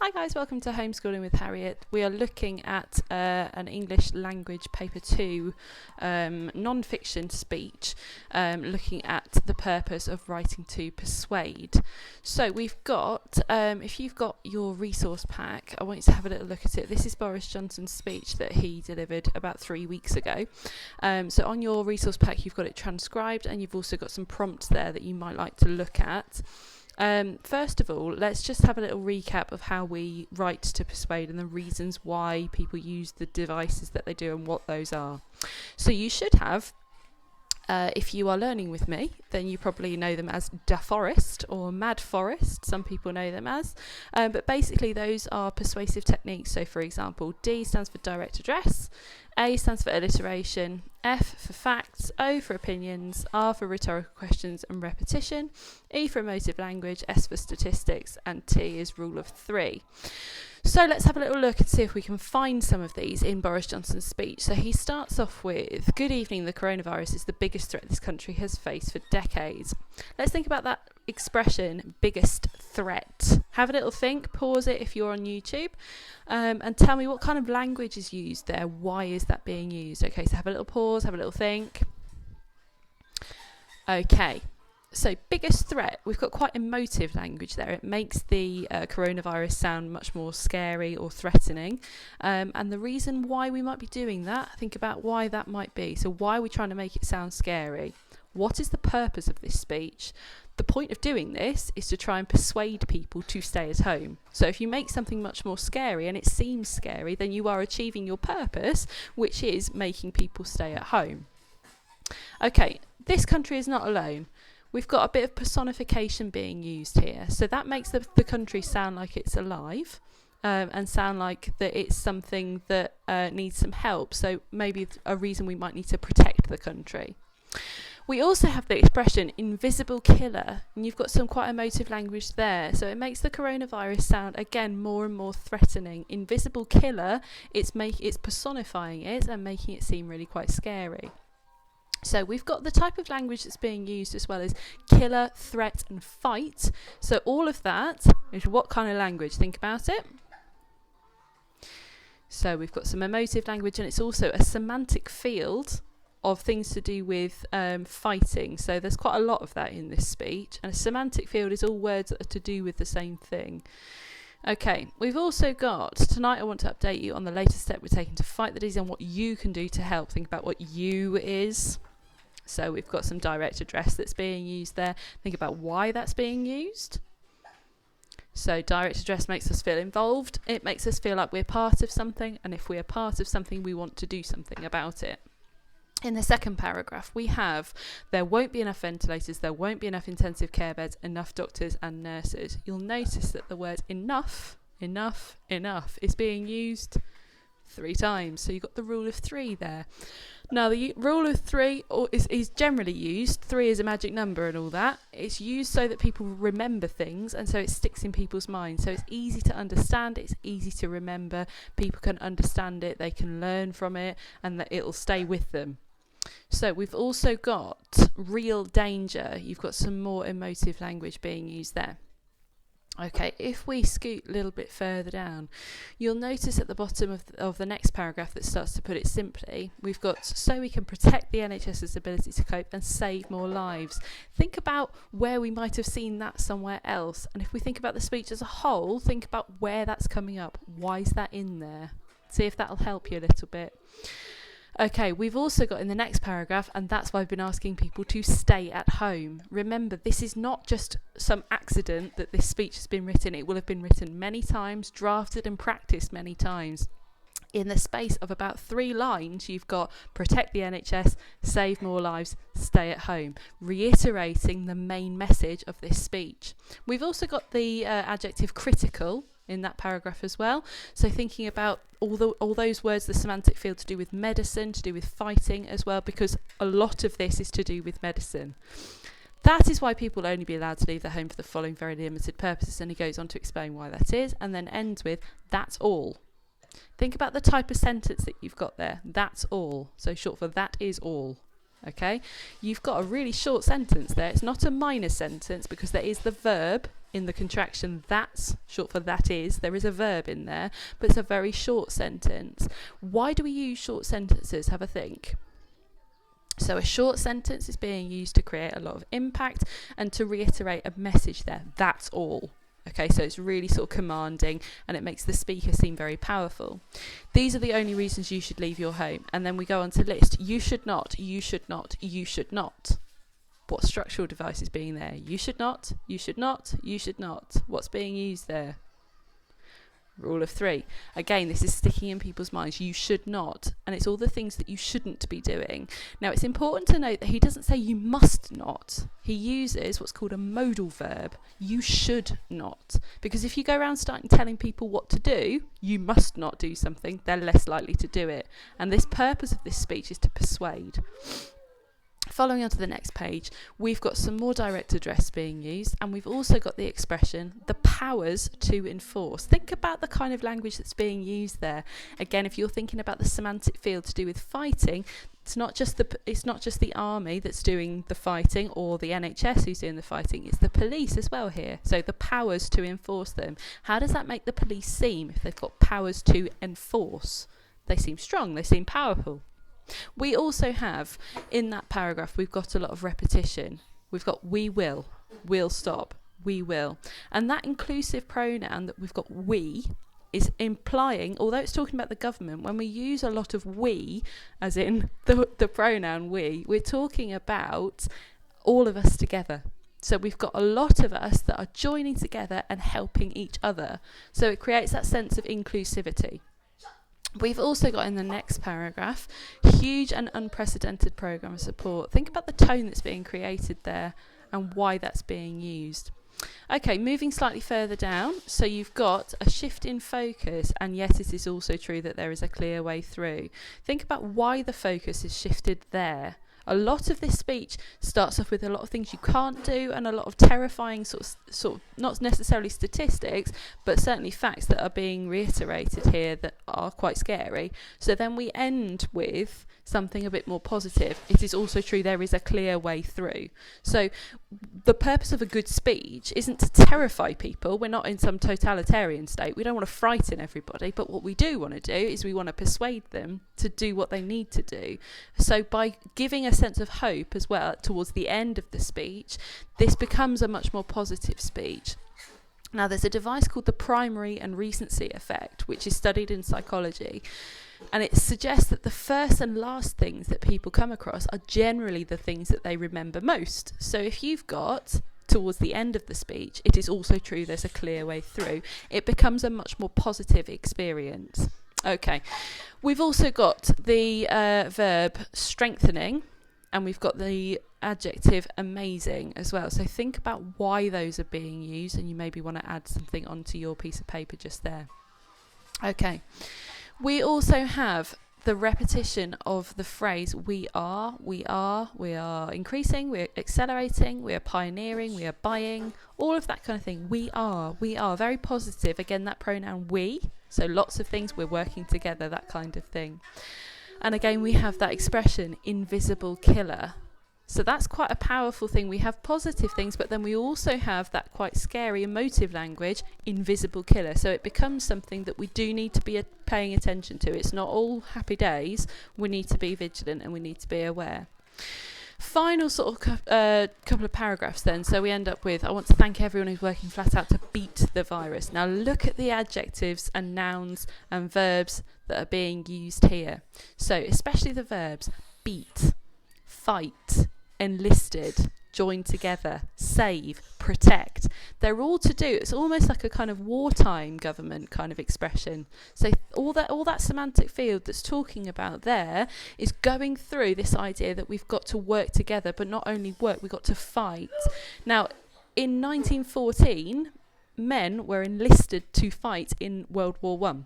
Hi guys, welcome to Homeschooling with Harriet. We are looking at an English Language Paper 2 non-fiction speech, looking at the purpose of writing to persuade. So we've got, if you've got your resource pack, I want you to have a little look at it. This is Boris Johnson's speech that he delivered about 3 weeks ago. So on your resource pack you've got it transcribed, and you've also got some prompts there that you might like to look at. First of all, let's just have a little recap of how we write to persuade and the reasons why people use the devices that they do and what those are. So you should have, if you are learning with me, then you probably know them as Da Forest or Mad Forest, some people know them as, but basically those are persuasive techniques. So for example, D stands for direct address, A stands for alliteration, F for facts, O for opinions, R for rhetorical questions and repetition, E for emotive language, S for statistics, and T is rule of 3. So let's have a little look and see if we can find some of these in Boris Johnson's speech. So he starts off with, "Good evening, the coronavirus is the biggest threat this country has faced for decades." Let's think about that expression, biggest threat. Have a little think, pause it if you're on YouTube, and tell me what kind of language is used there. Why is that being used? Okay, so have a little pause, have a little think. Okay. So biggest threat, we've got quite emotive language there. It makes the coronavirus sound much more scary or threatening. And the reason why we might be doing that, think about why that might be. So why are we trying to make it sound scary? What is the purpose of this speech? The point of doing this is to try and persuade people to stay at home. So if you make something much more scary and it seems scary, then you are achieving your purpose, which is making people stay at home. Okay, this country is not alone. We've got a bit of personification being used here. So that makes the country sound like it's alive and sound like that it's something that needs some help. So maybe a reason we might need to protect the country. We also have the expression invisible killer, and you've got some quite emotive language there. So it makes the coronavirus sound, again, more and more threatening. Invisible killer, it's personifying it and making it seem really quite scary. So we've got the type of language that's being used as well as killer, threat and fight. So all of that is what kind of language? Think about it. So we've got some emotive language, and it's also a semantic field of things to do with fighting. So there's quite a lot of that in this speech, and a semantic field is all words that are to do with the same thing. Okay, we've also got, tonight I want to update you on the latest step we're taking to fight the disease and what you can do to help. Think about what you is. So we've got some direct address that's being used there. Think about why that's being used. So direct address makes us feel involved. It makes us feel like we're part of something, and if we are part of something, we want to do something about it. In the second paragraph, we have, there won't be enough ventilators, there won't be enough intensive care beds, enough doctors and nurses. You'll notice that the word enough is being used 3 times. So you've got the rule of 3 there. Now, the rule of 3 is generally used. 3 is a magic number and all that. It's used so that people remember things, and so it sticks in people's minds. So it's easy to understand, it's easy to remember. People can understand it, they can learn from it, and that it'll stay with them. So we've also got real danger. You've got some more emotive language being used there. Okay, if we scoot a little bit further down, you'll notice at the bottom of the next paragraph that starts to put it simply, we've got, so we can protect the NHS's ability to cope and save more lives. Think about where we might have seen that somewhere else. And if we think about the speech as a whole, think about where that's coming up. Why is that in there? See if that'll help you a little bit. Okay, we've also got in the next paragraph, and that's why I've been asking people to stay at home. Remember, this is not just some accident that this speech has been written. It will have been written many times, drafted and practiced many times. In the space of about 3 lines, you've got protect the NHS, save more lives, stay at home, reiterating the main message of this speech. We've also got the adjective critical in that paragraph as well. So thinking about all those words, the semantic field to do with medicine, to do with fighting as well, because a lot of this is to do with medicine. That is why people will only be allowed to leave their home for the following very limited purposes, and he goes on to explain why that is, and then ends with, that's all. Think about the type of sentence that you've got there. That's all. So short for that is all. Okay, you've got a really short sentence there. It's not a minor sentence because there is the verb in the contraction that's, short for that is, there is a verb in there, but it's a very short sentence. Why do we use short sentences? Have a think. So a short sentence is being used to create a lot of impact and to reiterate a message there. That's all. Okay, so it's really sort of commanding and it makes the speaker seem very powerful. These are the only reasons you should leave your home. And then we go on to list. You should not, you should not, you should not. What structural device is being there? You should not, you should not, you should not. What's being used there? Rule of 3. Again, this is sticking in people's minds. You should not. And it's all the things that you shouldn't be doing. Now, it's important to note that he doesn't say you must not. He uses what's called a modal verb. You should not. Because if you go around starting telling people what to do, you must not do something, they're less likely to do it. And this purpose of this speech is to persuade. Following on to the next page, we've got some more direct address being used, and we've also got the expression, the powers to enforce. Think about the kind of language that's being used there. Again, if you're thinking about the semantic field to do with fighting, it's not just the army that's doing the fighting or the NHS who's doing the fighting, it's the police as well here. So the powers to enforce them. How does that make the police seem if they've got powers to enforce? They seem strong, they seem powerful. We also have, in that paragraph, we've got a lot of repetition. We've got we will, we'll stop, we will. And that inclusive pronoun that we've got we is implying, although it's talking about the government, when we use a lot of we, as in the pronoun we, we're talking about all of us together. So we've got a lot of us that are joining together and helping each other. So it creates that sense of inclusivity. We've also got in the next paragraph, huge and unprecedented programme of support. Think about the tone that's being created there and why that's being used. Okay, moving slightly further down, so you've got a shift in focus, and yet it is also true that there is a clear way through. Think about why the focus is shifted there. A lot of this speech starts off with a lot of things you can't do and a lot of terrifying sort of not necessarily statistics, but certainly facts that are being reiterated here that are quite scary. So then we end with something a bit more positive. It is also true there is a clear way through. So the purpose of a good speech isn't to terrify people. We're not in some totalitarian state. We don't want to frighten everybody, but what we do want to do is we want to persuade them to do what they need to do. So by giving a sense of hope as well towards the end of the speech, this becomes a much more positive speech. Now, there's a device called the primary and recency effect, which is studied in psychology, and it suggests that the first and last things that people come across are generally the things that they remember most. So if you've got towards the end of the speech, it is also true there's a clear way through, it becomes a much more positive experience. Okay, we've also got the verb strengthening, and we've got the adjective amazing as well. So think about why those are being used, and you maybe want to add something onto your piece of paper just there. Okay, we also have the repetition of the phrase we are increasing, we're accelerating, we are pioneering, we are buying, all of that kind of thing. We are very positive. Again, that pronoun we, so lots of things, we're working together, that kind of thing. And again, we have that expression invisible killer. So that's quite a powerful thing. We have positive things, but then we also have that quite scary emotive language, invisible killer. So it becomes something that we do need to be paying attention to. It's not all happy days. We need to be vigilant and we need to be aware. Final sort of couple of paragraphs then. So we end up with, I want to thank everyone who's working flat out to beat the virus. Now look at the adjectives and nouns and verbs that are being used here. So especially the verbs beat, fight, enlisted, join together, save, protect. They're all to do, it's almost like a kind of wartime government kind of expression. So all that semantic field that's talking about there is going through this idea that we've got to work together, but not only work, we've got to fight. Now, in 1914, men were enlisted to fight in World War I.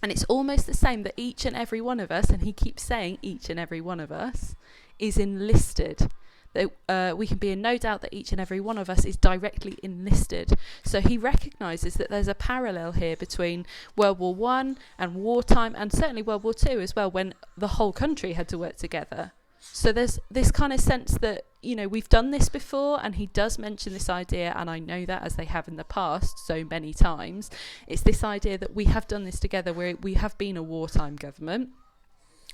And it's almost the same that each and every one of us, and he keeps saying each and every one of us, is enlisted. We can be in no doubt that each and every one of us is directly enlisted. So he recognises that there's a parallel here between World War I and wartime, and certainly World War II as well, when the whole country had to work together. So there's this kind of sense that, you know, we've done this before, and he does mention this idea, and I know that as they have in the past so many times. It's this idea that we have done this together, where we have been a wartime government.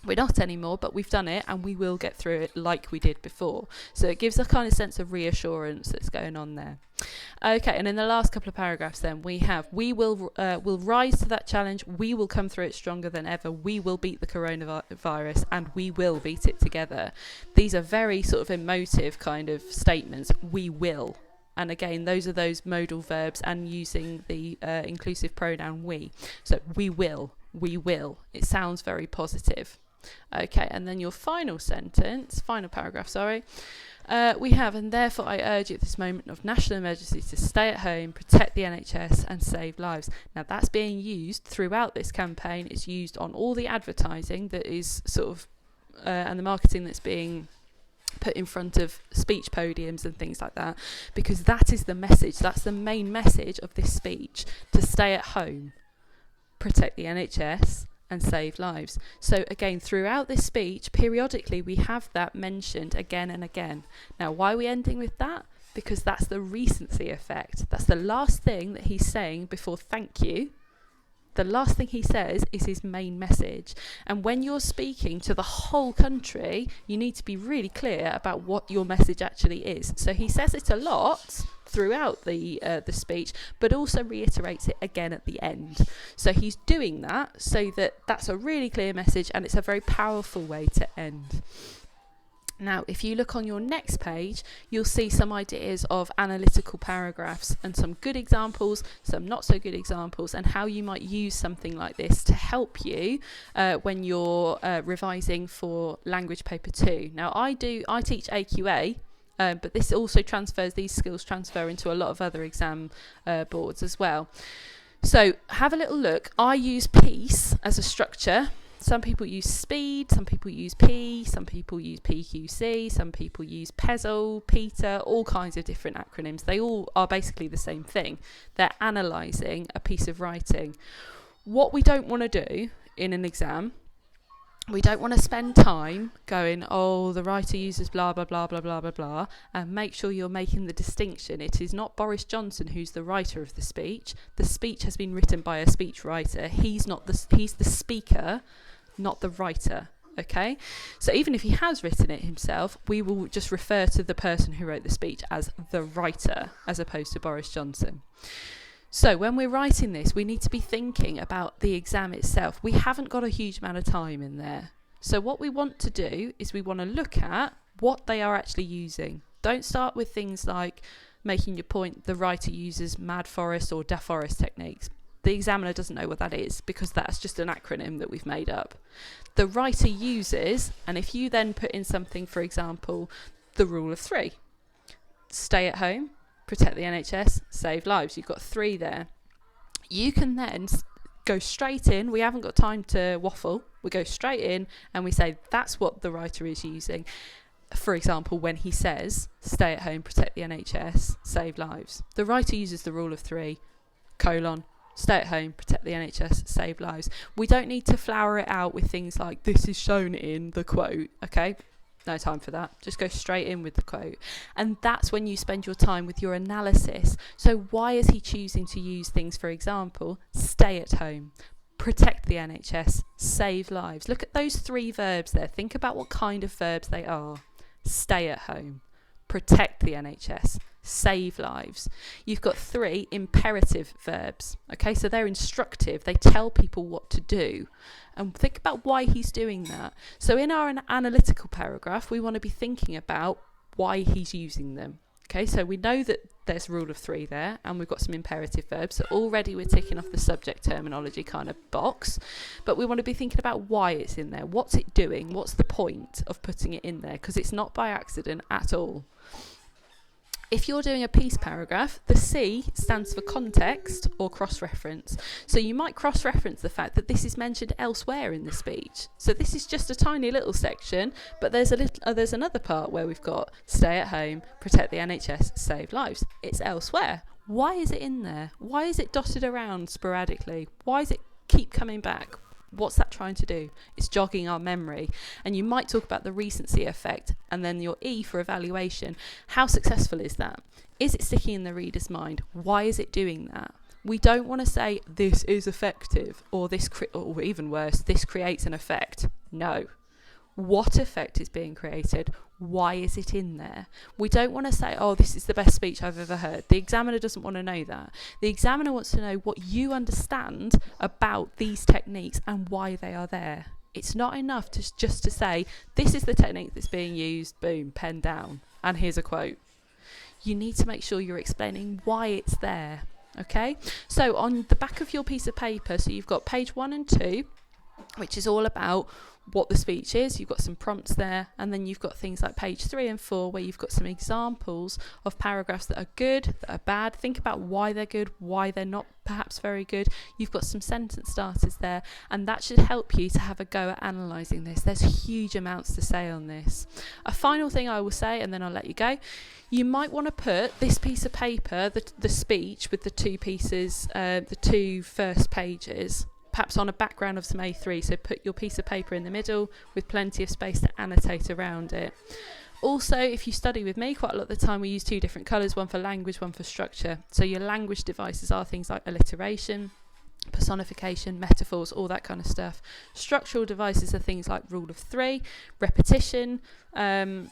We're not anymore, but we've done it, and we will get through it like we did before. So it gives a kind of sense of reassurance that's going on there. Okay, and in the last couple of paragraphs then, we will rise to that challenge, we will come through it stronger than ever, we will beat the coronavirus, and we will beat it together. These are very sort of emotive kind of statements. We will. And again, those are those modal verbs, and using the inclusive pronoun we. So we will. It sounds very positive. Okay, and then your final paragraph, we have, and therefore I urge you at this moment of national emergency to stay at home, protect the NHS and save lives. Now that's being used throughout this campaign. It's used on all the advertising that is sort of, and the marketing that's being put in front of speech podiums and things like that, because that is the message. That's the main message of this speech, to stay at home, protect the NHS and save lives. So again, throughout this speech, periodically we have that mentioned again and again. Now, why are we ending with that? Because that's the recency effect. That's the last thing that he's saying before thank you. The last thing he says is his main message. And when you're speaking to the whole country, you need to be really clear about what your message actually is. So he says it a lot throughout the speech, but also reiterates it again at the end. So he's doing that so that that's a really clear message, and it's a very powerful way to end. Now, if you look on your next page, you'll see some ideas of analytical paragraphs and some good examples, some not so good examples, and how you might use something like this to help you when you're revising for language paper 2. Now, I teach AQA, but this also these skills transfer into a lot of other exam boards as well. So have a little look. I use PEACE as a structure. Some people use SPEED, some people use P, some people use PQC, some people use PESL, PETA, all kinds of different acronyms. They all are basically the same thing. They're analysing a piece of writing. What we don't want to do in an exam, we don't want to spend time going, oh, the writer uses blah, blah, blah, blah, blah, blah, blah, and make sure you're making the distinction. It is not Boris Johnson who's the writer of the speech. The speech has been written by a speech writer. He's the speaker, not the writer. Okay, so even if he has written it himself, we will just refer to the person who wrote the speech as the writer, as opposed to Boris Johnson. So when we're writing this, we need to be thinking about the exam itself. We haven't got a huge amount of time in there. So what we want to do is we want to look at what they are actually using. Don't start with things like making your point, the writer uses Mad Forest or Da Forest techniques. The examiner doesn't know what that is, because that's just an acronym that we've made up. The writer uses, and if you then put in something, for example, the rule of 3. Stay at home, protect the NHS, save lives. You've got 3 there. You can then go straight in. We haven't got time to waffle. We go straight in and we say that's what the writer is using. For example, when he says, stay at home, protect the NHS, save lives. The writer uses the rule of 3, : stay at home, protect the NHS, save lives. We don't need to flower it out with things like, this is shown in the quote, okay? No time for that. Just go straight in with the quote. And that's when you spend your time with your analysis. So why is he choosing to use things, for example, stay at home, protect the NHS, save lives? Look at those 3 verbs there. Think about what kind of verbs they are. Stay at home, protect the NHS, save lives. You've got 3 imperative verbs. Okay, so they're instructive. They tell people what to do. And think about why he's doing that. So in our analytical paragraph, we want to be thinking about why he's using them. Okay, so we know that there's rule of 3 there, and we've got some imperative verbs. So already we're ticking off the subject terminology kind of box. But we want to be thinking about why it's in there. What's it doing? What's the point of putting it in there? Because it's not by accident at all. If you're doing a piece paragraph, the C stands for context or cross-reference. So you might cross-reference the fact that this is mentioned elsewhere in the speech. So this is just a tiny little section, but there's another part where we've got stay at home, protect the NHS, save lives. It's elsewhere. Why is it in there? Why is it dotted around sporadically? Why does it keep coming back? What's that trying to do? It's jogging our memory. And you might talk about the recency effect, and then your E for evaluation. How successful is that? Is it sticking in the reader's mind? Why is it doing that? We don't want to say this is effective, or or even worse, this creates an effect. No. What effect is being created? Why is it in there? We don't want to say, oh, this is the best speech I've ever heard. The examiner doesn't want to know that. The examiner wants to know what you understand about these techniques and why they are there. It's not enough just to say, this is the technique that's being used, boom, pen down, and here's a quote. You need to make sure you're explaining why it's there. Okay? So on the back of your piece of paper, so you've got page 1 and 2, which is all about what the speech is. You've got some prompts there, and then you've got things like page 3 and 4 where you've got some examples of paragraphs that are good, that are bad. Think about why they're good, why they're not perhaps very good. You've got some sentence starters there, and that should help you to have a go at analysing this. There's huge amounts to say on this. A final thing I will say, and then I'll let you go. You might want to put this piece of paper, the speech with the two pieces, the two first pages, perhaps on a background of some A3, so put your piece of paper in the middle with plenty of space to annotate around it. Also, if you study with me, quite a lot of the time we use two different colours, one for language, one for structure. So your language devices are things like alliteration, personification, metaphors, all that kind of stuff. Structural devices are things like rule of 3, repetition, and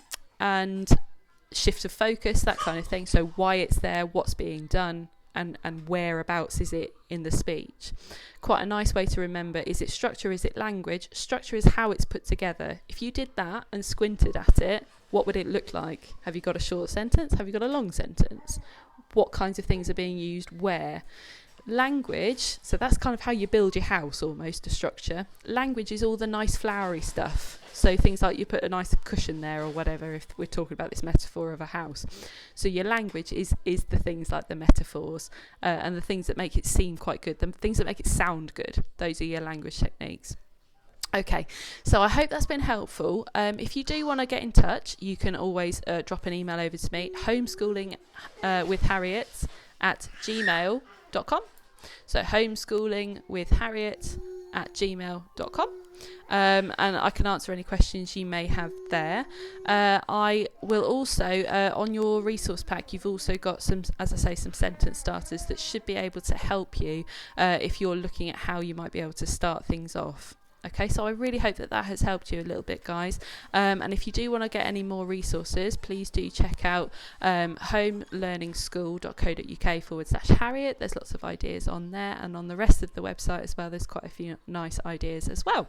shift of focus, that kind of thing. So why it's there, what's being done, and whereabouts is it in the speech. Quite a nice way to remember, is it structure, is it language? Structure is how it's put together. If you did that and squinted at it, what would it look like? Have you got a short sentence? Have you got a long sentence? What kinds of things are being used where? Language, so that's kind of how you build your house almost, a structure. Language is all the nice flowery stuff. So things like you put a nice cushion there or whatever, if we're talking about this metaphor of a house. So your language is the things like the metaphors and the things that make it seem quite good, the things that make it sound good. Those are your language techniques. Okay, so I hope that's been helpful. If you do want to get in touch, you can always drop an email over to me, homeschooling with Harriet at gmail.com. So homeschooling with Harriet at gmail.com. And I can answer any questions you may have there. I will also, on your resource pack, you've also got some, as I say, some sentence starters that should be able to help you if you're looking at how you might be able to start things off. Okay, so I really hope that has helped you a little bit, guys. And if you do want to get any more resources, please do check out homelearningschool.co.uk/Harriet. There's lots of ideas on there, and on the rest of the website as well, there's quite a few nice ideas as well.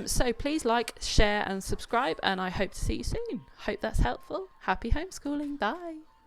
So please like, share and subscribe, and I hope to see you soon. Hope that's helpful. Happy homeschooling. Bye.